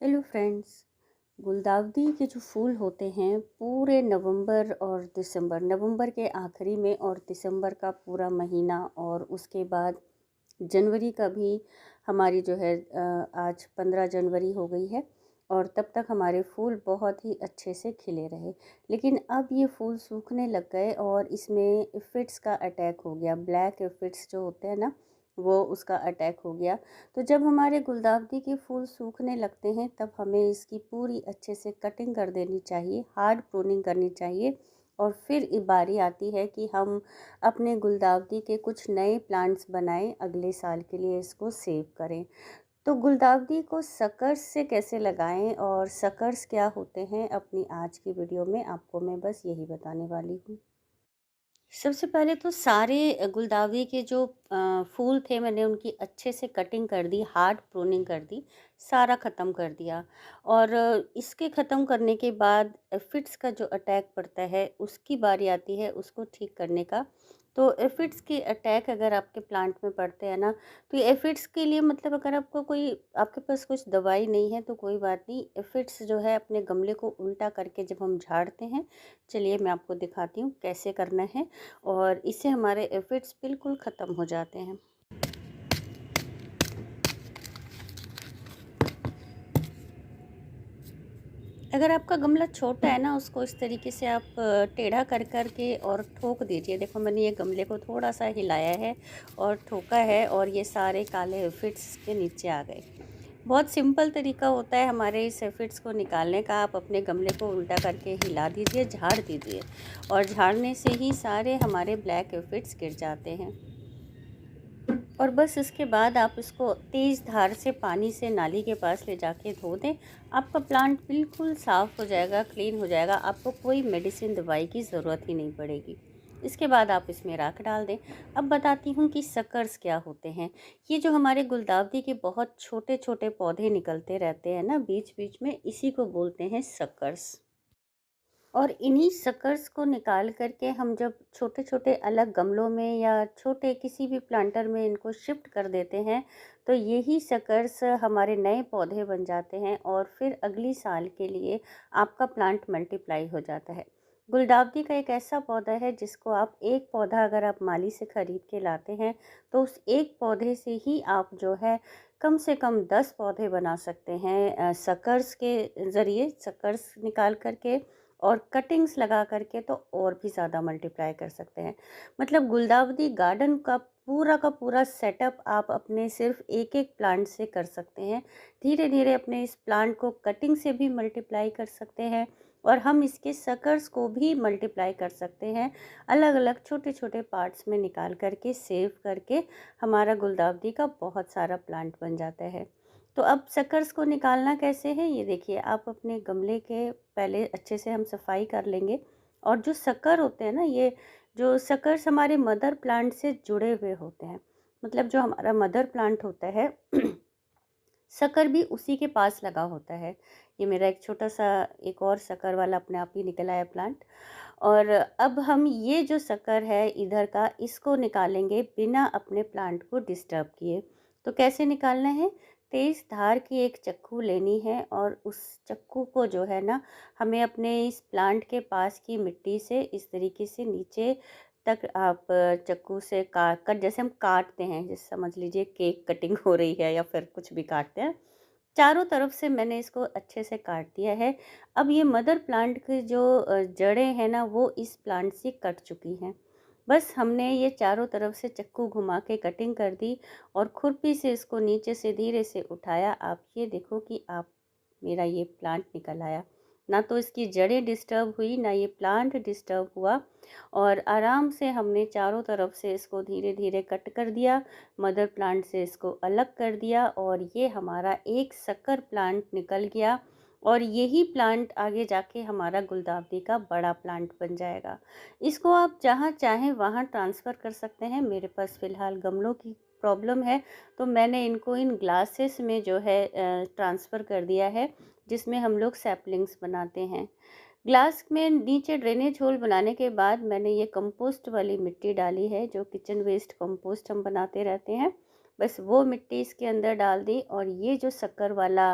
Hello friends. गुलदाउदी के जो फूल होते हैं पूरे नवंबर और नवंबर के आखिरी में और दिसंबर का पूरा महीना और उसके बाद जनवरी का भी हमारी जो है आज 15 जनवरी हो गई है और तब तक हमारे फूल बहुत ही अच्छे से खिले रहे। लेकिन अब ये फूल सूखने लग गए और इसमें एफिड्स का अटैक हो गया। ब्लैक एफिड्स जो होते हैं ना, वो उसका अटैक हो गया। तो जब हमारे गुलदाउदी के फूल सूखने लगते हैं तब हमें इसकी पूरी अच्छे से कटिंग कर देनी चाहिए, हार्ड प्रूनिंग करनी चाहिए। और फिर ये बारी आती है कि हम अपने गुलदाउदी के कुछ नए प्लांट्स बनाएं, अगले साल के लिए इसको सेव करें। तो गुलदाउदी को सकर्स से कैसे लगाएं और सकर्स क्या होते हैं, अपनी आज की वीडियो में आपको मैं बस यही बताने वाली हूँ। सबसे पहले तो सारे गुलदाउदी के जो फूल थे मैंने उनकी अच्छे से कटिंग कर दी, हार्ड प्रूनिंग कर दी, सारा ख़त्म कर दिया। और इसके ख़त्म करने के बाद एफिड्स का जो अटैक पड़ता है उसकी बारी आती है उसको ठीक करने का। तो एफिड्स के अटैक अगर आपके प्लांट में पड़ते हैं ना, तो ये एफिड्स के लिए मतलब अगर आपको कोई आपके पास कुछ दवाई नहीं है तो कोई बात नहीं। एफिड्स जो है अपने गमले को उल्टा करके जब हम झाड़ते हैं, चलिए मैं आपको दिखाती हूँ कैसे करना है, और इससे हमारे एफिड्स बिल्कुल ख़त्म हो जाते हैं। अगर आपका गमला छोटा है ना, उसको इस तरीके से आप टेढ़ा कर कर के और ठोक दीजिए। देखो मैंने ये गमले को थोड़ा सा हिलाया है और ठोका है और ये सारे काले एफिड्स के नीचे आ गए। बहुत सिंपल तरीका होता है हमारे इस एफिड्स को निकालने का। आप अपने गमले को उल्टा करके हिला दीजिए, झाड़ दीजिए, और झाड़ने से ही सारे हमारे ब्लैक एफिड्स गिर जाते हैं। और बस इसके बाद आप इसको तेज़ धार से पानी से नाली के पास ले जाके धो दें। आपका प्लांट बिल्कुल साफ़ हो जाएगा, क्लीन हो जाएगा। आपको कोई मेडिसिन दवाई की ज़रूरत ही नहीं पड़ेगी। इसके बाद आप इसमें राख डाल दें। अब बताती हूँ कि सकर्स क्या होते हैं। ये जो हमारे गुलदाउदी के बहुत छोटे छोटे पौधे निकलते रहते हैं ना बीच बीच में, इसी को बोलते हैं सकर्स। और इन्हीं सकर्स को निकाल करके हम जब छोटे छोटे अलग गमलों में या छोटे किसी भी प्लांटर में इनको शिफ्ट कर देते हैं, तो यही सकर्स हमारे नए पौधे बन जाते हैं और फिर अगली साल के लिए आपका प्लांट मल्टीप्लाई हो जाता है। गुलदाउदी का एक ऐसा पौधा है जिसको आप एक पौधा अगर आप माली से ख़रीद के लाते हैं तो उस एक पौधे से ही आप जो है कम से कम 10 पौधे बना सकते हैं सकर्स के ज़रिए, सकर्स निकाल करके और कटिंग्स लगा करके तो और भी ज़्यादा मल्टीप्लाई कर सकते हैं। मतलब गुलदाउदी गार्डन का पूरा सेटअप आप अपने सिर्फ एक एक प्लांट से कर सकते हैं। धीरे धीरे अपने इस प्लांट को कटिंग से भी मल्टीप्लाई कर सकते हैं और हम इसके सकर्स को भी मल्टीप्लाई कर सकते हैं। अलग अलग छोटे छोटे पार्ट्स में निकाल करके सेव करके हमारा गुलदाउदी का बहुत सारा प्लांट बन जाता है। तो अब सकर्स को निकालना कैसे है, ये देखिए। आप अपने गमले के पहले अच्छे से हम सफाई कर लेंगे। और जो शक्कर होते हैं ना, ये जो शकर्स हमारे मदर प्लांट से जुड़े हुए होते हैं। मतलब जो हमारा मदर प्लांट होता है शक्कर भी उसी के पास लगा होता है। ये मेरा एक छोटा सा एक और शक्कर वाला अपने आप ही निकल आया प्लांट। और अब हम ये जो शक्कर है इधर का, इसको निकालेंगे बिना अपने प्लांट को डिस्टर्ब किए। तो कैसे निकालना है, तेज़ धार की एक चक्कू लेनी है और उस चक्कू को जो है ना, हमें अपने इस प्लांट के पास की मिट्टी से इस तरीके से नीचे तक आप चक्कू से काट कर, जैसे हम काटते हैं, जैसे समझ लीजिए केक कटिंग हो रही है या फिर कुछ भी काटते हैं, चारों तरफ से मैंने इसको अच्छे से काट दिया है। अब ये मदर प्लांट की जो जड़ें हैं ना, वो इस प्लांट से कट चुकी हैं। बस हमने ये चारों तरफ से चक्कू घुमा के कटिंग कर दी और खुरपी से इसको नीचे से धीरे से उठाया। आप ये देखो कि आप मेरा ये प्लांट निकल आया। ना तो इसकी जड़ें डिस्टर्ब हुई, ना ये प्लांट डिस्टर्ब हुआ। और आराम से हमने चारों तरफ से इसको धीरे धीरे कट कर दिया, मदर प्लांट से इसको अलग कर दिया और ये हमारा एक शक्कर प्लांट निकल गया। और यही प्लांट आगे जाके हमारा गुलदाउदी का बड़ा प्लांट बन जाएगा। इसको आप जहाँ चाहें वहाँ ट्रांसफ़र कर सकते हैं। मेरे पास फ़िलहाल गमलों की प्रॉब्लम है, तो मैंने इनको इन ग्लासेस में जो है ट्रांसफ़र कर दिया है, जिसमें हम लोग सैपलिंग्स बनाते हैं। ग्लास में नीचे ड्रेनेज होल बनाने के बाद मैंने ये कंपोस्ट वाली मिट्टी डाली है, जो किचन वेस्ट कंपोस्ट हम बनाते रहते हैं। बस वो मिट्टी इसके अंदर डाल दी और ये जो शक्कर वाला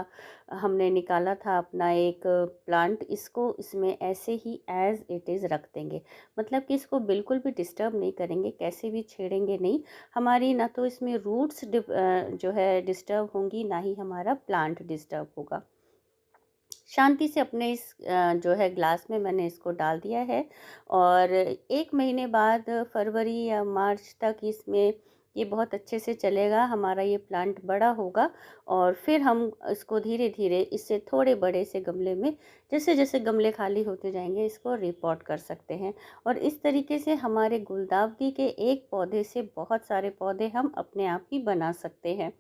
हमने निकाला था अपना एक प्लांट, इसको इसमें ऐसे ही एज़ इट इज़ रख देंगे। मतलब कि इसको बिल्कुल भी डिस्टर्ब नहीं करेंगे, कैसे भी छेड़ेंगे नहीं। हमारी ना तो इसमें रूट्स जो है डिस्टर्ब होंगी, ना ही हमारा प्लांट डिस्टर्ब होगा। शांति से अपने इस जो है ग्लास में मैंने इसको डाल दिया है और 1 महीने बाद फरवरी या मार्च तक इसमें ये बहुत अच्छे से चलेगा, हमारा ये प्लांट बड़ा होगा और फिर हम इसको धीरे-धीरे इससे थोड़े बड़े से गमले में, जैसे-जैसे गमले खाली होते जाएंगे, इसको रिपॉट कर सकते हैं। और इस तरीके से हमारे गुलदाउदी के एक पौधे से बहुत सारे पौधे हम अपने आप ही बना सकते हैं।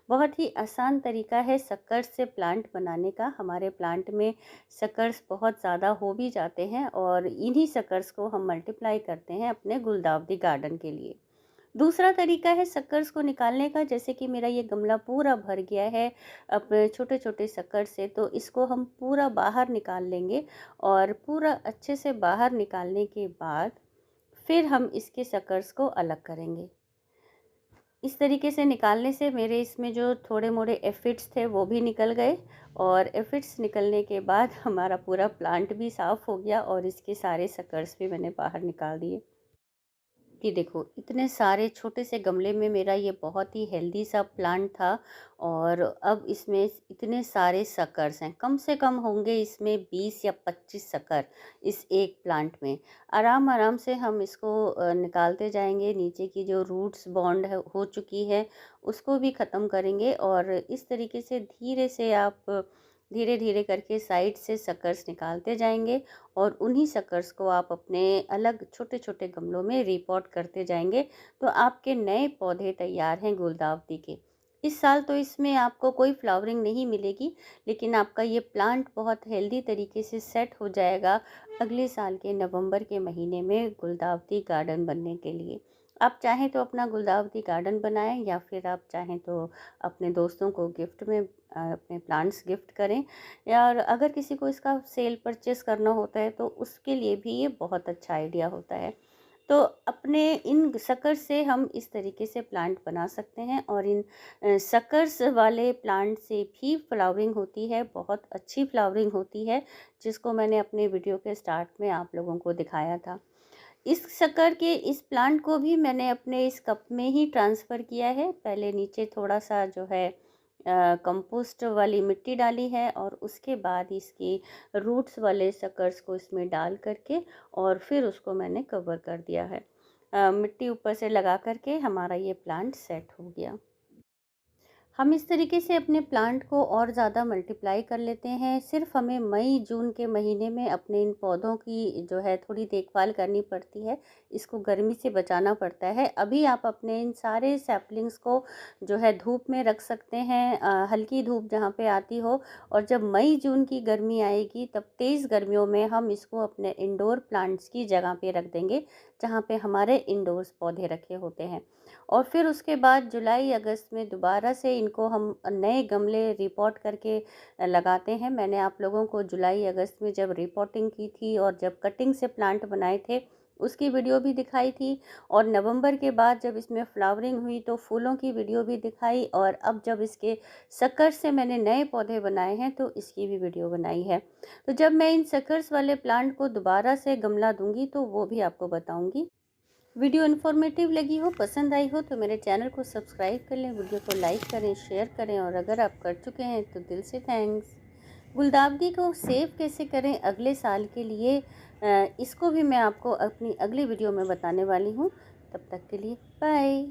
बहुत ही आसान तरीका है शक्कर्स से प्लांट बनाने का। हमारे प्लांट में शक्कर्स बहुत ज़्यादा हो भी जाते हैं और इन्हीं शक्कर्स को हम मल्टीप्लाई करते हैं अपने गुलदाउदी गार्डन के लिए। दूसरा तरीका है शक्कर्स को निकालने का। जैसे कि मेरा ये गमला पूरा भर गया है अपने छोटे-छोटे शक्कर से, तो इसको हम पूरा बाहर निकाल लेंगे और पूरा अच्छे से बाहर निकालने के बाद फिर हम इसके शक्कर्स को अलग करेंगे। इस तरीके से निकालने से मेरे इसमें जो थोड़े-मोड़े एफिड्स थे वो भी निकल गए और एफिड्स निकलने के बाद हमारा पूरा प्लांट भी साफ़ हो गया और इसके सारे शक्कर्स भी मैंने बाहर निकाल दिए। कि देखो इतने सारे छोटे से गमले में मेरा ये बहुत ही हेल्दी सा प्लांट था और अब इसमें इतने सारे शकर्स हैं। कम से कम होंगे इसमें 20 या 25 शक्कर इस एक प्लांट में। आराम आराम से हम इसको निकालते जाएंगे। नीचे की जो रूट्स बॉन्ड है हो चुकी है उसको भी ख़त्म करेंगे और इस तरीके से धीरे से आप धीरे धीरे करके साइड से शकर्स निकालते जाएंगे और उन्हीं शकर्स को आप अपने अलग छोटे छोटे गमलों में रिपॉट करते जाएंगे तो आपके नए पौधे तैयार हैं गुलदाउदी के। इस साल तो इसमें आपको कोई फ्लावरिंग नहीं मिलेगी, लेकिन आपका ये प्लांट बहुत हेल्दी तरीके से सेट हो जाएगा अगले साल के नवंबर के महीने में गुलदाउदी गार्डन बनने के लिए। आप चाहें तो अपना गुलदाउदी गार्डन बनाएं या फिर आप चाहें तो अपने दोस्तों को गिफ्ट में अपने प्लांट्स गिफ्ट करें, या अगर किसी को इसका सेल परचेस करना होता है तो उसके लिए भी ये बहुत अच्छा आइडिया होता है। तो अपने इन शक्कर से हम इस तरीके से प्लांट बना सकते हैं और इन शक्कर्स वाले प्लांट से भी फ्लावरिंग होती है, बहुत अच्छी फ्लावरिंग होती है, जिसको मैंने अपने वीडियो के स्टार्ट में आप लोगों को दिखाया था। इस शक्कर के इस प्लांट को भी मैंने अपने इस कप में ही ट्रांसफ़र किया है। पहले नीचे थोड़ा सा जो है कंपोस्ट वाली मिट्टी डाली है और उसके बाद इसकी रूट्स वाले शक्कर्स को इसमें डाल करके और फिर उसको मैंने कवर कर दिया है। मिट्टी ऊपर से लगा करके हमारा ये प्लांट सेट हो गया। हम इस तरीके से अपने प्लांट को और ज़्यादा मल्टीप्लाई कर लेते हैं। सिर्फ हमें मई जून के महीने में अपने इन पौधों की जो है थोड़ी देखभाल करनी पड़ती है, इसको गर्मी से बचाना पड़ता है। अभी आप अपने इन सारे सैपलिंग्स को जो है धूप में रख सकते हैं, हल्की धूप जहाँ पे आती हो, और जब मई जून की गर्मी आएगी तब तेज़ गर्मियों में हम इसको अपने इंडोर प्लांट्स की जगह पे रख देंगे, जहाँ पे हमारे इंडोर्स पौधे रखे होते हैं। और फिर उसके बाद जुलाई अगस्त में दोबारा से इनको हम नए गमले रिपॉट करके लगाते हैं। मैंने आप लोगों को जुलाई अगस्त में जब रिपॉटिंग की थी और जब कटिंग से प्लांट बनाए थे उसकी वीडियो भी दिखाई थी, और नवंबर के बाद जब इसमें फ्लावरिंग हुई तो फूलों की वीडियो भी दिखाई, और अब जब इसके शक्कर से मैंने नए पौधे बनाए हैं तो इसकी भी वीडियो बनाई है। तो जब मैं इन शक्कर्स वाले प्लांट को दोबारा से गमला दूंगी तो वो भी आपको बताऊंगी। वीडियो इन्फॉर्मेटिव लगी हो, पसंद आई हो तो मेरे चैनल को सब्सक्राइब कर लें, वीडियो को लाइक करें, शेयर करें, और अगर आप कर चुके हैं तो दिल से थैंक्स। गुलदाउदी को सेव कैसे करें अगले साल के लिए, इसको भी मैं आपको अपनी अगली वीडियो में बताने वाली हूँ। तब तक के लिए बाय।